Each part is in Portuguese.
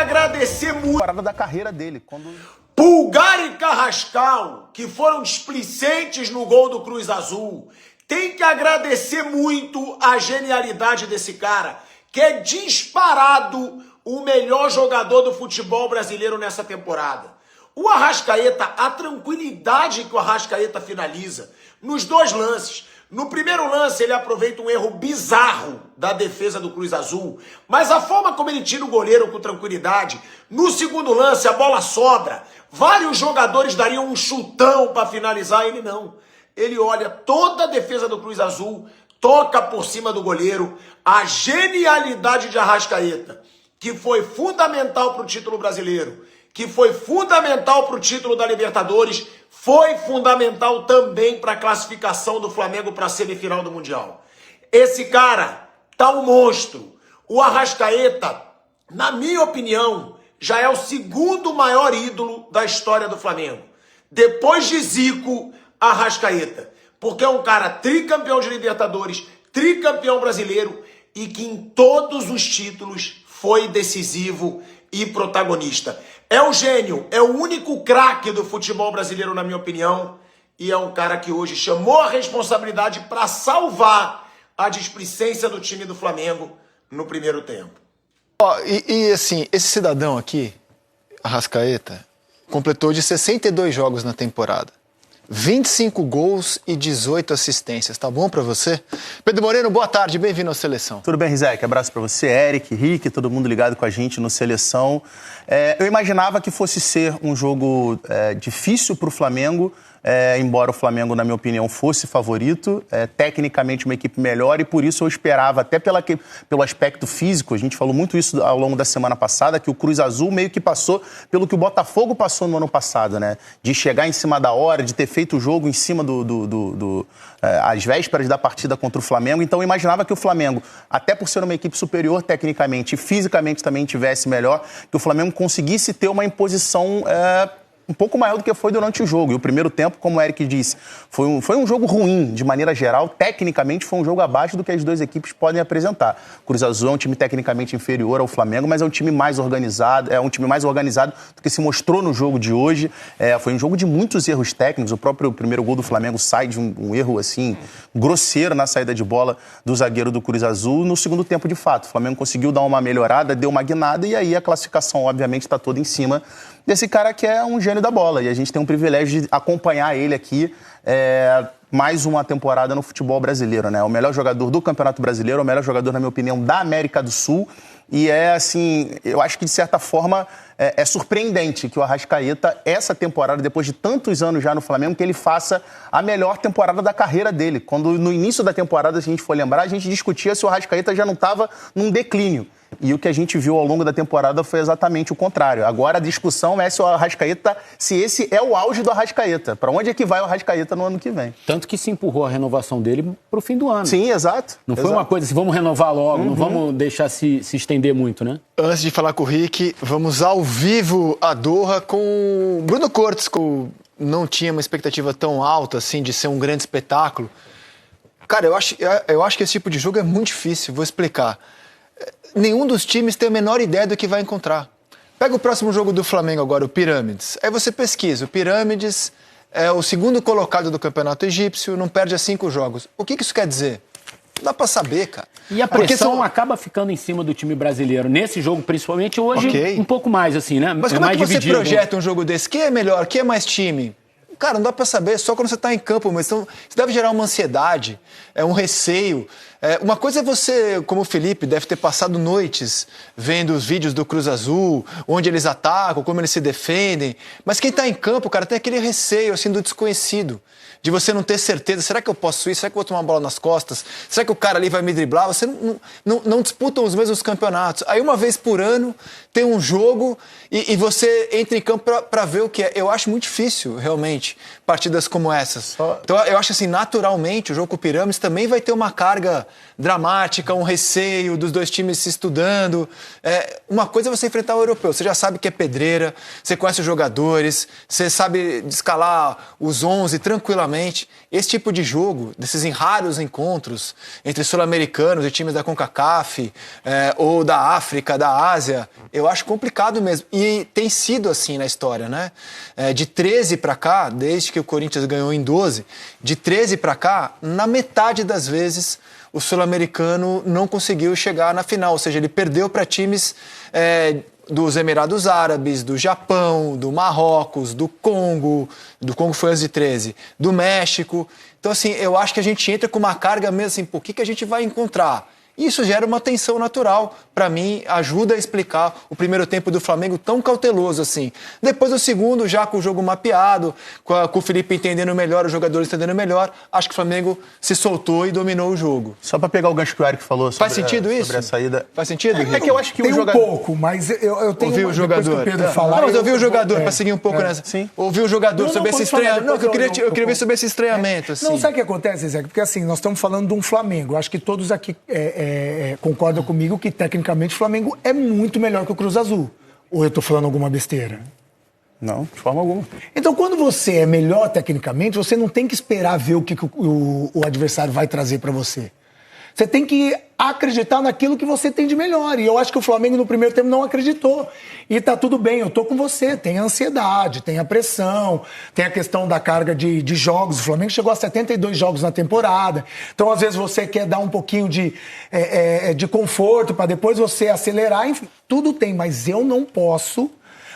agradecer muito. Parada da carreira dele. Pulgar e Carrascal, que foram displicentes no gol do Cruz Azul, tem que agradecer muito a genialidade desse cara, que é disparado o melhor jogador do futebol brasileiro nessa temporada. O Arrascaeta, a tranquilidade que o Arrascaeta finaliza nos dois lances. No primeiro lance, ele aproveita um erro bizarro da defesa do Cruz Azul, mas a forma como ele tira o goleiro com tranquilidade. No segundo lance, a bola sobra. Vários jogadores dariam um chutão para finalizar, ele não. Ele olha toda a defesa do Cruz Azul, toca por cima do goleiro. A genialidade de Arrascaeta, que foi fundamental para o título brasileiro, que foi fundamental para o título da Libertadores, foi fundamental também para a classificação do Flamengo para a semifinal do Mundial. Esse cara tá um monstro. O Arrascaeta, na minha opinião, já é o segundo maior ídolo da história do Flamengo. Depois de Zico, Arrascaeta. Porque é um cara tricampeão de Libertadores, tricampeão brasileiro e que em todos os títulos foi decisivo e protagonista. É o gênio, é o único craque do futebol brasileiro, na minha opinião, e é um cara que hoje chamou a responsabilidade para salvar a displicência do time do Flamengo no primeiro tempo. Assim, esse cidadão aqui, Arrascaeta, completou de 62 jogos na temporada. 25 gols e 18 assistências. Tá bom pra você? Pedro Moreno, boa tarde, bem-vindo ao Seleção. Tudo bem, Rizek? Abraço pra você, Eric, Rick, todo mundo ligado com a gente no Seleção. Eu imaginava que fosse ser um jogo difícil pro Flamengo, embora o Flamengo, na minha opinião, fosse favorito, tecnicamente uma equipe melhor, e por isso eu esperava, até pelo aspecto físico, a gente falou muito isso ao longo da semana passada, que o Cruz Azul meio que passou pelo que o Botafogo passou no ano passado, né? De chegar em cima da hora, de ter feito o jogo em cima às vésperas da partida contra o Flamengo. Então eu imaginava que o Flamengo, até por ser uma equipe superior tecnicamente e fisicamente também tivesse melhor, que o Flamengo conseguisse ter uma imposição um pouco maior do que foi durante o jogo. E o primeiro tempo, como o Eric disse, foi um jogo ruim, de maneira geral. Tecnicamente, foi um jogo abaixo do que as duas equipes podem apresentar. O Cruz Azul é um time tecnicamente inferior ao Flamengo, mas é um time mais organizado, do que se mostrou no jogo de hoje. Foi um jogo de muitos erros técnicos. O próprio primeiro gol do Flamengo sai de um erro, assim, grosseiro na saída de bola do zagueiro do Cruz Azul. No segundo tempo, de fato, o Flamengo conseguiu dar uma melhorada, deu uma guinada, e aí a classificação, obviamente, está toda em cima desse cara que é um gênio da bola. E a gente tem um privilégio de acompanhar ele aqui mais uma temporada no futebol brasileiro, né? O melhor jogador do Campeonato Brasileiro, o melhor jogador, na minha opinião, da América do Sul. E assim, eu acho que de certa forma é surpreendente que o Arrascaeta, essa temporada, depois de tantos anos já no Flamengo, que ele faça a melhor temporada da carreira dele. Quando no início da temporada, se a gente for lembrar, a gente discutia se o Arrascaeta já não estava num declínio. E o que a gente viu ao longo da temporada foi exatamente o contrário. Agora a discussão é se o Arrascaeta, se esse é o auge do Arrascaeta. Para onde é que vai o Arrascaeta no ano que vem? Tanto que se empurrou a renovação dele para o fim do ano. Sim, exato. Não foi uma coisa assim, vamos renovar logo, não vamos deixar se estender muito, né? Antes de falar com o Rick, vamos ao vivo a Doha com o Bruno Cortes, que não tinha uma expectativa tão alta assim de ser um grande espetáculo. Cara, eu acho que esse tipo de jogo é muito difícil, vou explicar. Nenhum dos times tem a menor ideia do que vai encontrar. Pega o próximo jogo do Flamengo agora, o Pirâmides. Aí você pesquisa, o Pirâmides é o segundo colocado do campeonato egípcio, não perde a 5 jogos. O que isso quer dizer? Não dá pra saber, cara. E a pressão acaba ficando em cima do time brasileiro. Nesse jogo, principalmente, hoje, um pouco mais, assim, né? Mas como é que você projeta um jogo desse? Quem é melhor? Quem é mais time? Cara, não dá pra saber, só quando você tá em campo, mas então, isso deve gerar uma ansiedade, um receio. Uma coisa é você, como o Felipe, deve ter passado noites vendo os vídeos do Cruz Azul, onde eles atacam, como eles se defendem. Mas quem tá em campo, cara, tem aquele receio, assim, do desconhecido. De você não ter certeza, será que eu posso ir? Será que eu vou tomar uma bola nas costas? Será que o cara ali vai me driblar? Você não disputam os mesmos campeonatos. Aí uma vez por ano tem um jogo e você entra em campo para ver o que é. Eu acho muito difícil, realmente, partidas como essas. Então eu acho assim, naturalmente, o jogo com o Pirâmides também vai ter uma carga dramática, um receio dos dois times se estudando. Uma coisa é você enfrentar o europeu, você já sabe que é pedreira, você conhece os jogadores, você sabe escalar os 11 tranquilamente. Esse tipo de jogo, desses raros encontros entre sul-americanos e times da CONCACAF, ou da África, da Ásia, eu acho complicado mesmo. E tem sido assim na história, né? De 13 para cá, desde que o Corinthians ganhou em 12, de 13 para cá, na metade das vezes o sul-americano não conseguiu chegar na final, ou seja, ele perdeu para times dos Emirados Árabes, do Japão, do Marrocos, do Congo foi antes de 13, do México. Então, assim, eu acho que a gente entra com uma carga mesmo assim, por que a gente vai encontrar? Isso gera uma tensão natural. Para mim, ajuda a explicar o primeiro tempo do Flamengo tão cauteloso assim. Depois do segundo, já com o jogo mapeado, com o Felipe entendendo melhor, os jogadores entendendo melhor, acho que o Flamengo se soltou e dominou o jogo. Só para pegar o gancho que o Eric falou sobre, Faz sentido isso? Sobre a saída. Faz sentido? É que eu acho que tem o jogador... um pouco, mas eu tenho... Ouvi o jogador. Que o Pedro falar, não, mas eu ouvi o jogador, para seguir um pouco nessa. Sim. Ouvi o jogador sobre esse estranhamento. Não, eu queria ver sobre esse estranhamento. Assim. Não, sabe o que acontece, Zé? Porque assim, nós estamos falando de um Flamengo. Acho que todos aqui concordam comigo que, tecnicamente, o Flamengo é muito melhor que o Cruz Azul. Ou eu estou falando alguma besteira? Não, de forma alguma. Então, quando você é melhor tecnicamente, você não tem que esperar ver o que o adversário vai trazer para você. Você tem que acreditar naquilo que você tem de melhor. E eu acho que o Flamengo no primeiro tempo não acreditou. E tá tudo bem, eu tô com você. Tem a ansiedade, tem a pressão, tem a questão da carga de jogos. O Flamengo chegou a 72 jogos na temporada. Então, às vezes, você quer dar um pouquinho de conforto para depois você acelerar. Enfim, tudo tem, mas eu não posso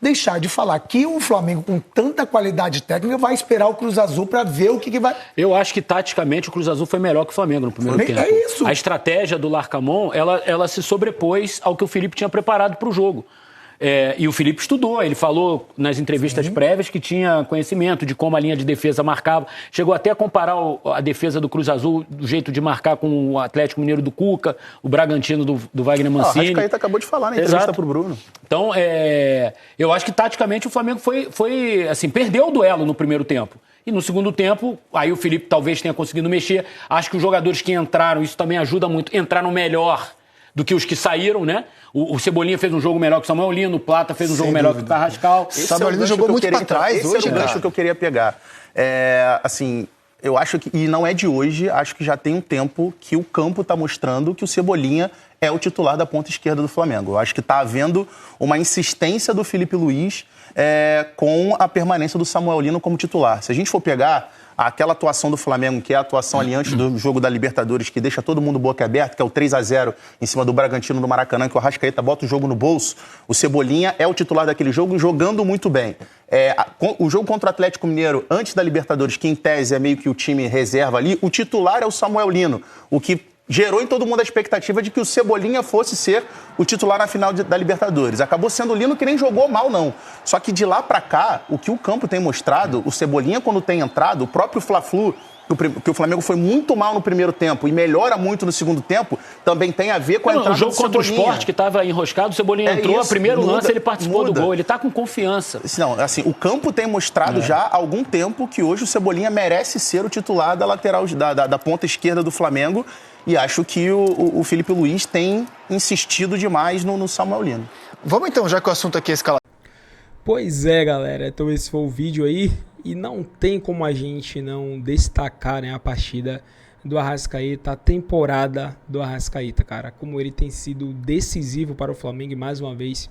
deixar de falar que o Flamengo, com tanta qualidade técnica, vai esperar o Cruz Azul para ver o que vai... Eu acho que, taticamente, o Cruz Azul foi melhor que o Flamengo no primeiro tempo. É isso. A estratégia do Larcamón, ela se sobrepôs ao que o Felipe tinha preparado para o jogo. E o Felipe estudou, ele falou nas entrevistas prévias que tinha conhecimento de como a linha de defesa marcava. Chegou até a comparar a defesa do Cruz Azul, do jeito de marcar com o Atlético Mineiro do Cuca, o Bragantino do Wagner Mancini. O Arrascaeta acabou de falar na entrevista para o Bruno. Então, eu acho que taticamente o Flamengo foi assim, perdeu o duelo no primeiro tempo. E no segundo tempo, aí o Felipe talvez tenha conseguido mexer. Acho que os jogadores que entraram, isso também ajuda muito, entraram melhor do que os que saíram, né? O Cebolinha fez um jogo melhor que o Samuel Lino, o Plata fez um jogo melhor que o Carrascal. O Samuel Lino jogou muito para trás hoje, esse é o gancho que eu queria pegar. Assim, eu acho que, e não é de hoje, acho que já tem um tempo que o campo está mostrando que o Cebolinha é o titular da ponta esquerda do Flamengo. Eu acho que está havendo uma insistência do Felipe Luiz com a permanência do Samuel Lino como titular. Se a gente for pegar aquela atuação do Flamengo, que é a atuação ali antes do jogo da Libertadores, que deixa todo mundo boca aberta, que é o 3-0 em cima do Bragantino do Maracanã, que o Arrascaeta bota o jogo no bolso, o Cebolinha é o titular daquele jogo, jogando muito bem. O jogo contra o Atlético Mineiro, antes da Libertadores, que em tese é meio que o time reserva ali, o titular é o Samuel Lino, o que gerou em todo mundo a expectativa de que o Cebolinha fosse ser o titular na final da Libertadores. Acabou sendo o Lino, que nem jogou mal, não. Só que de lá pra cá, o que o campo tem mostrado, o Cebolinha, quando tem entrado, o próprio Fla-Flu, que o Flamengo foi muito mal no primeiro tempo e melhora muito no segundo tempo, também tem a ver com a entrada do Cebolinha. O jogo contra o Sport, que estava enroscado, o Cebolinha entrou, isso, primeiro lance ele participou do gol, ele está com confiança. Não, assim, o campo tem mostrado já há algum tempo que hoje o Cebolinha merece ser o titular da lateral, da ponta esquerda do Flamengo, e acho que o Felipe Luiz tem insistido demais no Samuel Lino. Vamos então, já que o assunto aqui é escalado. Pois é, galera, então esse foi o vídeo aí, e não tem como a gente não destacar, né, a partida do Arrascaeta, a temporada do Arrascaeta, cara, como ele tem sido decisivo para o Flamengo, e mais uma vez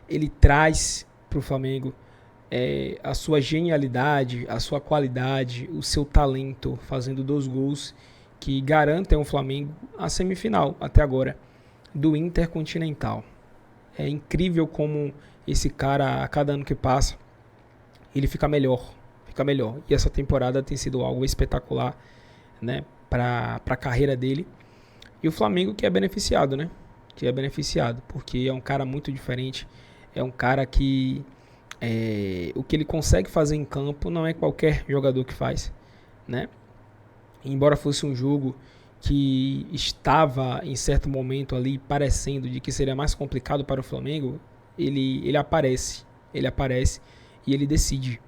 ele traz para o Flamengo a sua genialidade, a sua qualidade, o seu talento, fazendo 2 gols que garantem ao Flamengo a semifinal, até agora, do Intercontinental. É incrível como esse cara, a cada ano que passa, ele fica melhor. E essa temporada tem sido algo espetacular, né, para a carreira dele. E o Flamengo que é beneficiado, né? Porque é um cara muito diferente. É um cara que o que ele consegue fazer em campo não é qualquer jogador que faz, né? Embora fosse um jogo que estava em certo momento ali parecendo de que seria mais complicado para o Flamengo, ele aparece e ele decide.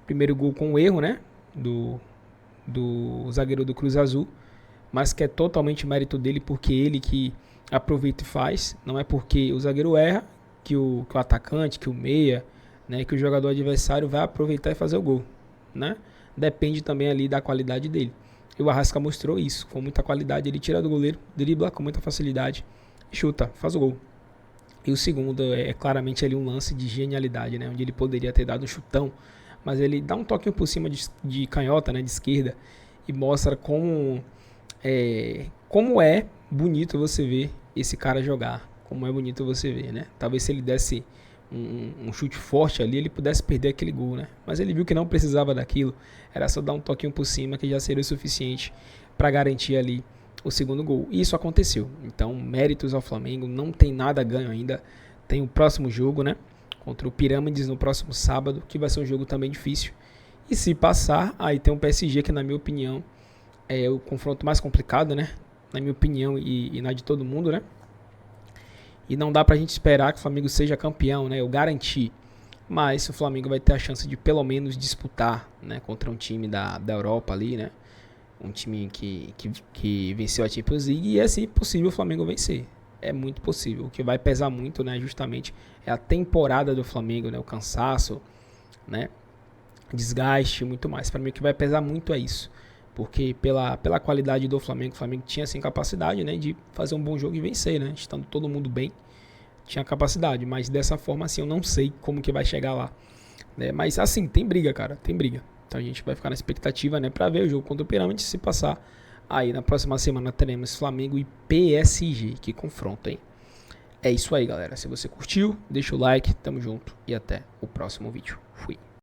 Primeiro gol com um erro, né, do zagueiro do Cruz Azul, mas que é totalmente mérito dele, porque ele que aproveita e faz, não é porque o zagueiro erra que o atacante, que o meia, né, que o jogador adversário vai aproveitar e fazer o gol, né? Depende também ali da qualidade dele. E o Arrasca mostrou isso, com muita qualidade, ele tira do goleiro, dribla com muita facilidade, chuta, faz o gol. E o segundo é claramente ali um lance de genialidade, né, onde ele poderia ter dado um chutão, mas ele dá um toquinho por cima de canhota, né, de esquerda, e mostra como é bonito você ver esse cara jogar, como é bonito você ver, né? Talvez se ele desse um chute forte ali, ele pudesse perder aquele gol, né? Mas ele viu que não precisava daquilo, era só dar um toquinho por cima que já seria o suficiente para garantir ali o segundo gol. E isso aconteceu. Então, méritos ao Flamengo, não tem nada ganho ainda. Tem o próximo jogo, né? Contra o Pirâmides no próximo sábado, que vai ser um jogo também difícil. E se passar, aí tem um PSG que, na minha opinião, é o confronto mais complicado, né? Na minha opinião e na de todo mundo, né? E não dá pra gente esperar que o Flamengo seja campeão, né? Eu garanti. Mas o Flamengo vai ter a chance de pelo menos disputar, né? Contra um time da Europa ali, né? Um time que venceu a Champions League. E é sim possível o Flamengo vencer. É muito possível. O que vai pesar muito, né? Justamente é a temporada do Flamengo, né? O cansaço, né? Desgaste, muito mais. Para mim o que vai pesar muito é isso. Porque pela qualidade do Flamengo, o Flamengo tinha sim capacidade, né, de fazer um bom jogo e vencer, né? Estando todo mundo bem, tinha capacidade. Mas dessa forma, assim, eu não sei como que vai chegar lá, né? Mas assim, tem briga, cara, tem briga. Então a gente vai ficar na expectativa, né, para ver o jogo contra o Pirâmide. Se passar, aí na próxima semana teremos Flamengo e PSG, que confronto, hein? É isso aí, galera. Se você curtiu, deixa o like, tamo junto e até o próximo vídeo. Fui.